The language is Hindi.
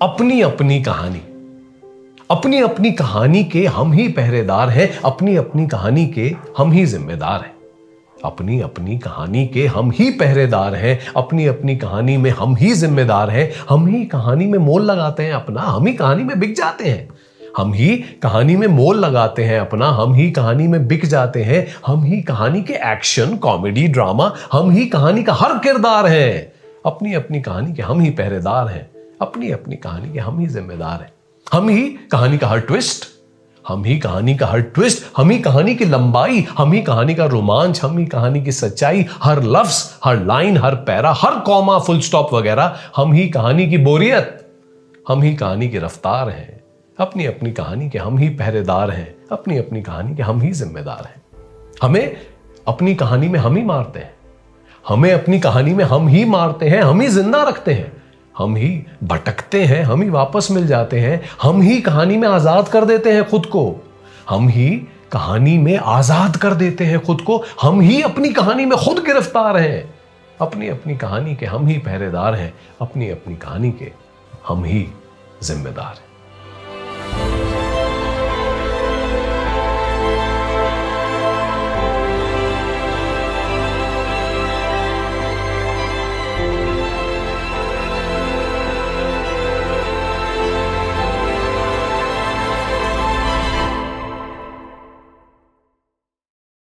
अपनी अपनी कहानी, अपनी अपनी कहानी के हम ही पहरेदार हैं, अपनी अपनी कहानी के हम ही जिम्मेदार हैं। अपनी अपनी कहानी के हम ही पहरेदार हैं, अपनी अपनी कहानी में हम ही जिम्मेदार हैं। हम ही कहानी में मोल लगाते हैं अपना, हम ही कहानी में बिक जाते हैं। हम ही कहानी में मोल लगाते हैं अपना, हम ही कहानी में बिक जाते हैं। हम ही कहानी के एक्शन, कॉमेडी, ड्रामा, हम ही कहानी का हर किरदार हैं। अपनी अपनी कहानी के हम ही पहरेदार हैं, अपनी अपनी कहानी के हम ही जिम्मेदार हैं। हम ही कहानी का हर ट्विस्ट, हम ही कहानी का हर ट्विस्ट, हम ही कहानी की लंबाई, हम ही कहानी का रोमांच, हम ही कहानी की सच्चाई, हर लफ्ज, हर लाइन, हर पैरा, हर कॉमा, फुल स्टॉप वगैरह, हम ही कहानी की बोरियत, हम ही कहानी की रफ्तार हैं। अपनी अपनी कहानी के हम ही पहरेदार हैं, अपनी अपनी कहानी के हम ही जिम्मेदार हैं। हमें अपनी कहानी में हम ही मारते हैं, हमें अपनी कहानी में हम ही मारते हैं, हम ही जिंदा रखते हैं। हम ही भटकते हैं, हम ही वापस मिल जाते हैं। हम ही कहानी में आजाद कर देते हैं खुद को, हम ही कहानी में आजाद कर देते हैं खुद को। हम ही अपनी कहानी में खुद गिरफ्तार हैं, अपनी अपनी कहानी के हम ही पहरेदार हैं, अपनी अपनी कहानी के हम ही जिम्मेदार हैं।